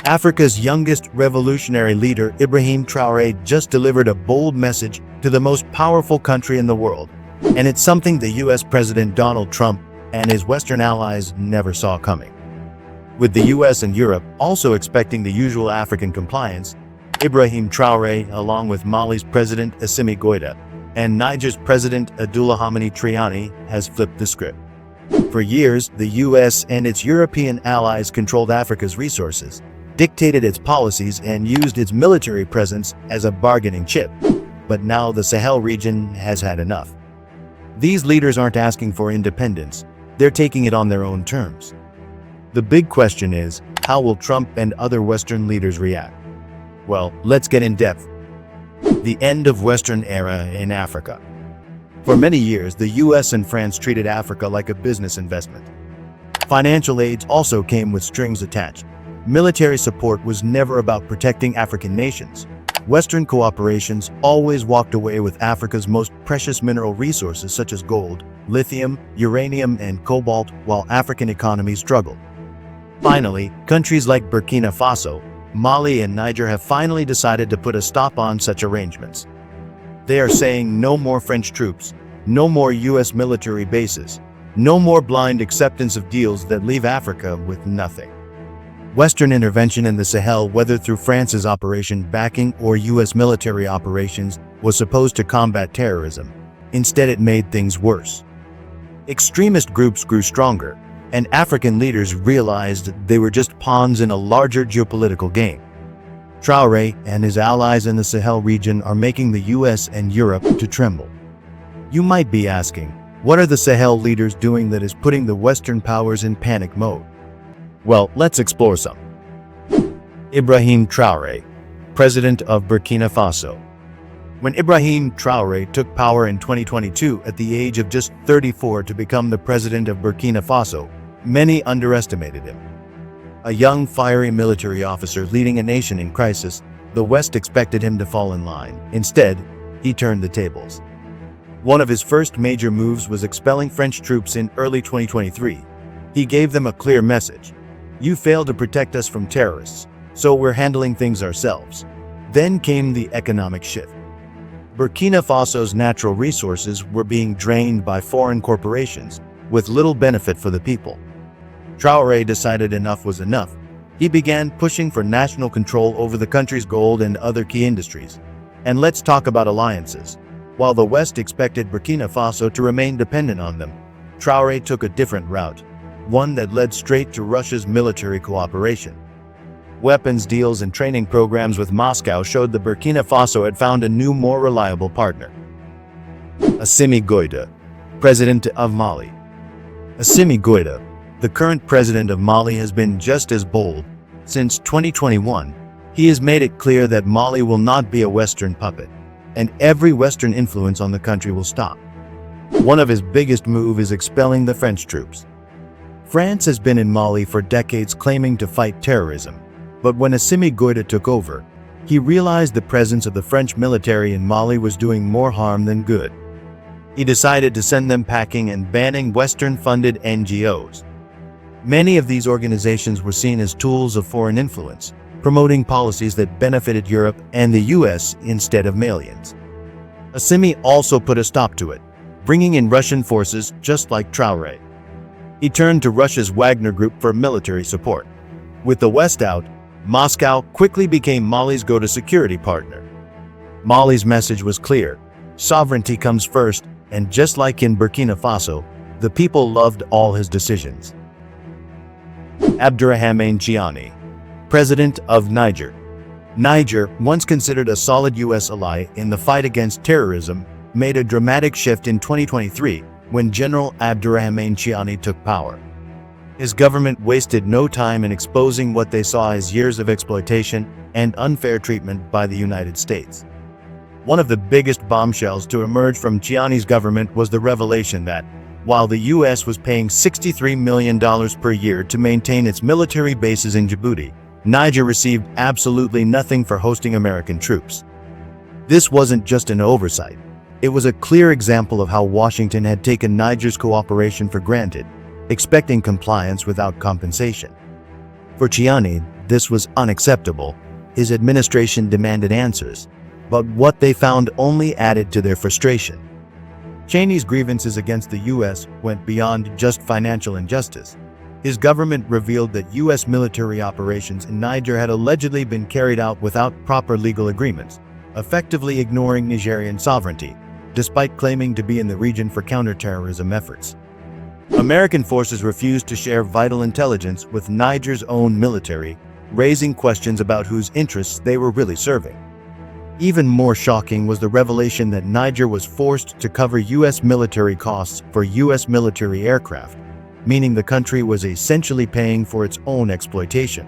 Africa's youngest revolutionary leader, Ibrahim Traore, just delivered a bold message to the most powerful country in the world. And it's something the US President Donald Trump and his Western allies never saw coming. With the US and Europe also expecting the usual African compliance, Ibrahim Traore, along with Mali's President Assimi Goita and Niger's President Adoulahamani Triani, has flipped the script. For years, the US and its European allies controlled Africa's resources, dictated its policies, and used its military presence as a bargaining chip. But now the Sahel region has had enough. These leaders aren't asking for independence, they're taking it on their own terms. The big question is, how will Trump and other Western leaders react? Well, let's get in depth. The end of Western era in Africa. For many years, the US and France treated Africa like a business investment. Financial aid also came with strings attached. Military support was never about protecting African nations. Western cooperations always walked away with Africa's most precious mineral resources such as gold, lithium, uranium, and cobalt, while African economies struggled. Finally, countries like Burkina Faso, Mali, and Niger have finally decided to put a stop on such arrangements. They are saying no more French troops, no more US military bases, no more blind acceptance of deals that leave Africa with nothing. Western intervention in the Sahel, whether through France's operation backing or US military operations, was supposed to combat terrorism. Instead, it made things worse. Extremist groups grew stronger, and African leaders realized they were just pawns in a larger geopolitical game. Traore and his allies in the Sahel region are making the US and Europe to tremble. You might be asking, what are the Sahel leaders doing that is putting the Western powers in panic mode? Well, let's explore some. Ibrahim Traore, President of Burkina Faso. When Ibrahim Traore took power in 2022 at the age of just 34 to become the president of Burkina Faso, many underestimated him. A young, fiery military officer leading a nation in crisis, the West expected him to fall in line. Instead, he turned the tables. One of his first major moves was expelling French troops in early 2023. He gave them a clear message. You failed to protect us from terrorists, so we're handling things ourselves. Then came the economic shift. Burkina Faso's natural resources were being drained by foreign corporations, with little benefit for the people. Traore decided enough was enough. He began pushing for national control over the country's gold and other key industries. And let's talk about alliances. While the West expected Burkina Faso to remain dependent on them, Traore took a different route, one that led straight to Russia's military cooperation. Weapons deals and training programs with Moscow showed that Burkina Faso had found a new, more reliable partner. Assimi Goita, President of Mali. Assimi Goita, the current president of Mali, has been just as bold. Since 2021, he has made it clear that Mali will not be a Western puppet, and every Western influence on the country will stop. One of his biggest moves is expelling the French troops. France has been in Mali for decades claiming to fight terrorism, but when Assimi Goita took over, he realized the presence of the French military in Mali was doing more harm than good. He decided to send them packing and banning Western-funded NGOs. Many of these organizations were seen as tools of foreign influence, promoting policies that benefited Europe and the US instead of Malians. Assimi also put a stop to it, bringing in Russian forces just like Traore. He turned to Russia's Wagner Group for military support. With the West out, Moscow quickly became Mali's go-to security partner. Mali's message was clear: sovereignty comes first, and just like in Burkina Faso, the people loved all his decisions. Adoulahamani Chiani, President of Niger. Niger, once considered a solid US ally in the fight against terrorism, made a dramatic shift in 2023 when General Adoulahamani Chiani took power. His government wasted no time in exposing what they saw as years of exploitation and unfair treatment by the United States. One of the biggest bombshells to emerge from Chiani's government was the revelation that, while the US was paying $63 million per year to maintain its military bases in Djibouti, Niger received absolutely nothing for hosting American troops. This wasn't just an oversight. It was a clear example of how Washington had taken Niger's cooperation for granted, expecting compliance without compensation. For Chiani, that this was unacceptable. His administration demanded answers, but what they found only added to their frustration. Cheney's grievances against the U.S. went beyond just financial injustice. His government revealed that U.S. military operations in Niger had allegedly been carried out without proper legal agreements, effectively ignoring Nigerian sovereignty, despite claiming to be in the region for counterterrorism efforts. American forces refused to share vital intelligence with Niger's own military, raising questions about whose interests they were really serving. Even more shocking was the revelation that Niger was forced to cover U.S. military costs for U.S. military aircraft, meaning the country was essentially paying for its own exploitation.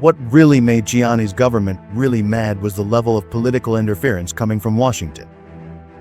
What really made Chiani's government really mad was the level of political interference coming from Washington.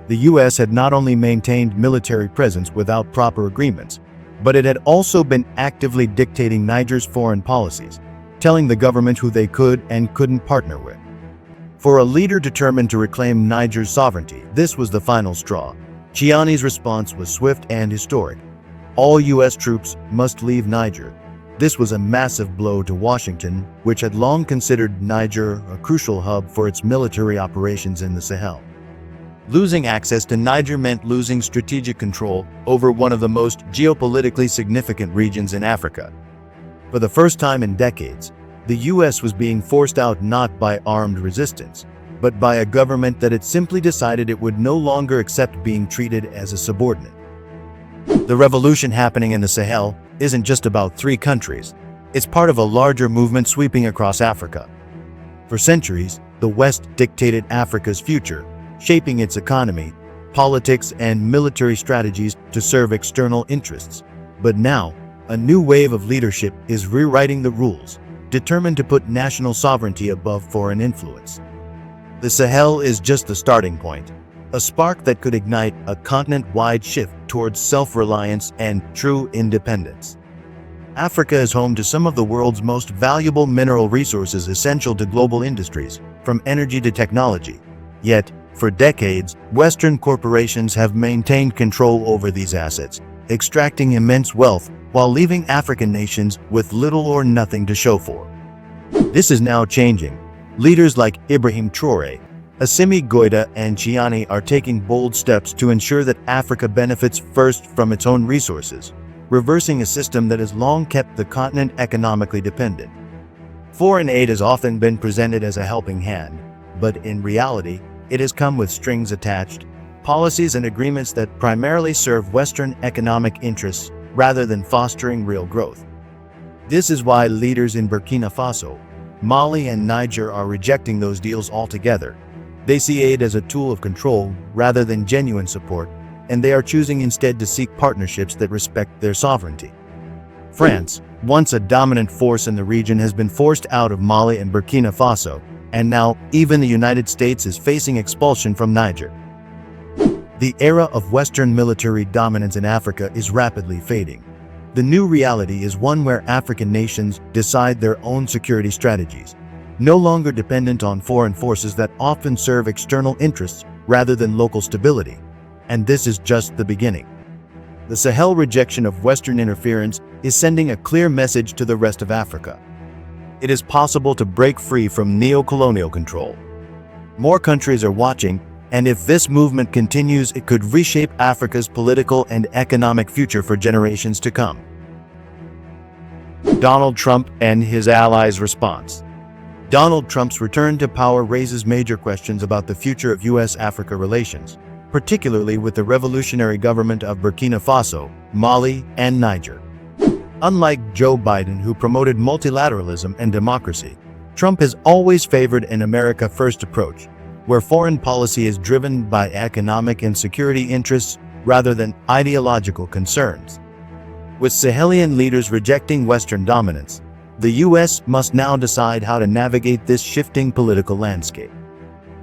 The U.S. had not only maintained military presence without proper agreements, but it had also been actively dictating Niger's foreign policies, telling the government who they could and couldn't partner with. For a leader determined to reclaim Niger's sovereignty, this was the final straw. Chiani's response was swift and historic. All U.S. troops must leave Niger. This was a massive blow to Washington, which had long considered Niger a crucial hub for its military operations in the Sahel. Losing access to Niger meant losing strategic control over one of the most geopolitically significant regions in Africa. For the first time in decades, the U.S. was being forced out not by armed resistance, but by a government that had simply decided it would no longer accept being treated as a subordinate. The revolution happening in the Sahel isn't just about 3 countries. It's part of a larger movement sweeping across Africa. For centuries, the West dictated Africa's future, shaping its economy, politics, and military strategies to serve external interests. But now, a new wave of leadership is rewriting the rules, determined to put national sovereignty above foreign influence. The Sahel is just the starting point, a spark that could ignite a continent-wide shift towards self-reliance and true independence. Africa is home to some of the world's most valuable mineral resources essential to global industries, from energy to technology. Yet, for decades, Western corporations have maintained control over these assets, extracting immense wealth while leaving African nations with little or nothing to show for. This is now changing. Leaders like Ibrahim Traore, Assimi Goita, and Chiani are taking bold steps to ensure that Africa benefits first from its own resources, reversing a system that has long kept the continent economically dependent. Foreign aid has often been presented as a helping hand, but in reality, it has come with strings attached, policies and agreements that primarily serve Western economic interests rather than fostering real growth. This is why leaders in Burkina Faso, Mali, and Niger are rejecting those deals altogether. They see aid as a tool of control rather than genuine support, and they are choosing instead to seek partnerships that respect their sovereignty. France, once a dominant force in the region, has been forced out of Mali and Burkina Faso, and now even the United States is facing expulsion from Niger. The era of Western military dominance in Africa is rapidly fading. The new reality is one where African nations decide their own security strategies, no longer dependent on foreign forces that often serve external interests rather than local stability. And this is just the beginning. The Sahel rejection of Western interference is sending a clear message to the rest of Africa. It is possible to break free from neo-colonial control. More countries are watching, and if this movement continues, it could reshape Africa's political and economic future for generations to come. Donald Trump and his allies' response. Donald Trump's return to power raises major questions about the future of U.S.-Africa relations, particularly with the revolutionary government of Burkina Faso, Mali, and Niger. Unlike Joe Biden, who promoted multilateralism and democracy, Trump has always favored an America First approach, where foreign policy is driven by economic and security interests rather than ideological concerns. With Sahelian leaders rejecting Western dominance, the U.S. must now decide how to navigate this shifting political landscape.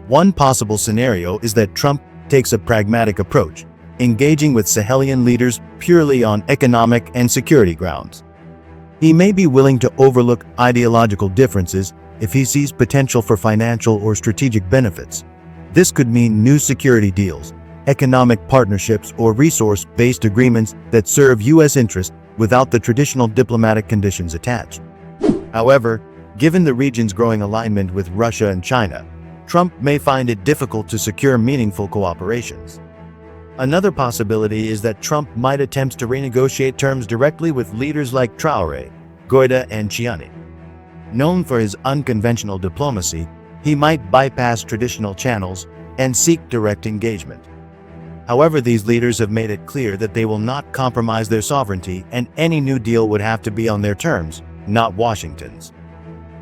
One possible scenario is that Trump takes a pragmatic approach, engaging with Sahelian leaders purely on economic and security grounds. He may be willing to overlook ideological differences if he sees potential for financial or strategic benefits. This could mean new security deals, economic partnerships, or resource-based agreements that serve U.S. interests without the traditional diplomatic conditions attached. However, Given the region's growing alignment with Russia and China, Trump may find it difficult to secure meaningful cooperations. Another possibility is that Trump might attempt to renegotiate terms directly with leaders like Traore, Goita, and Triani. Known for his unconventional diplomacy, he might bypass traditional channels and seek direct engagement. However, these leaders have made it clear that they will not compromise their sovereignty, and any new deal would have to be on their terms, not Washington's.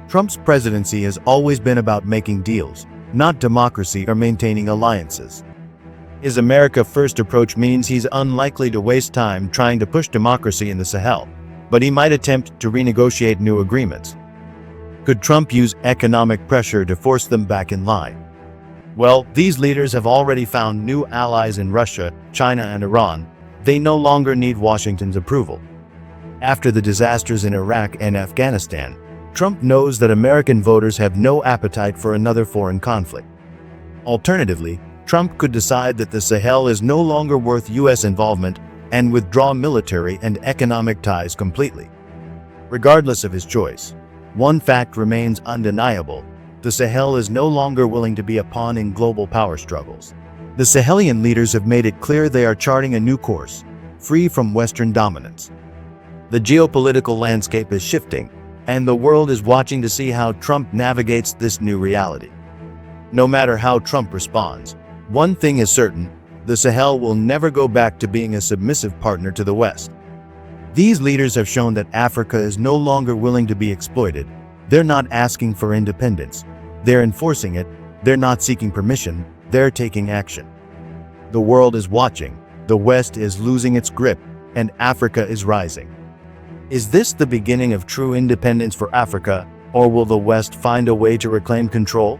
Trump's presidency has always been about making deals, not democracy or maintaining alliances. His America First approach means he's unlikely to waste time trying to push democracy in the Sahel, but he might attempt to renegotiate new agreements. Could Trump use economic pressure to force them back in line? Well, these leaders have already found new allies in Russia, China, and Iran. They no longer need Washington's approval. After the disasters in Iraq and Afghanistan, Trump knows that American voters have no appetite for another foreign conflict. Alternatively, Trump could decide that the Sahel is no longer worth U.S. involvement and withdraw military and economic ties completely. Regardless of his choice, one fact remains undeniable: the Sahel is no longer willing to be a pawn in global power struggles. The Sahelian leaders have made it clear they are charting a new course, free from Western dominance. The geopolitical landscape is shifting, and the world is watching to see how Trump navigates this new reality. No matter how Trump responds, one thing is certain: the Sahel will never go back to being a submissive partner to the West. These leaders have shown that Africa is no longer willing to be exploited. They're not asking for independence. They're enforcing it. They're not seeking permission. They're taking action. The world is watching. The West is losing its grip, and Africa is rising. Is this the beginning of true independence for Africa, or will the West find a way to reclaim control?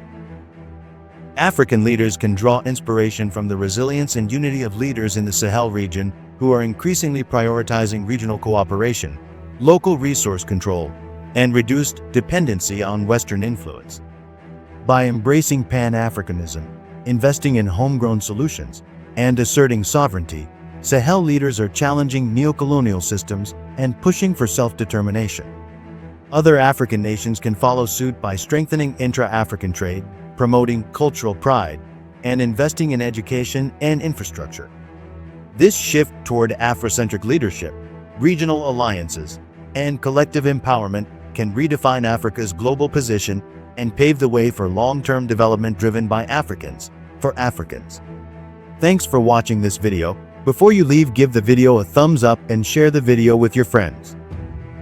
African leaders can draw inspiration from the resilience and unity of leaders in the Sahel region who are increasingly prioritizing regional cooperation, local resource control, and reduced dependency on Western influence. By embracing Pan-Africanism, investing in homegrown solutions, and asserting sovereignty, Sahel leaders are challenging neocolonial systems and pushing for self-determination. Other African nations can follow suit by strengthening intra-African trade, promoting cultural pride, and investing in education and infrastructure. This shift toward Afrocentric leadership, regional alliances, and collective empowerment can redefine Africa's global position and pave the way for long-term development driven by Africans, for Africans. Thanks for watching this video. Before you leave, give the video a thumbs up and share the video with your friends.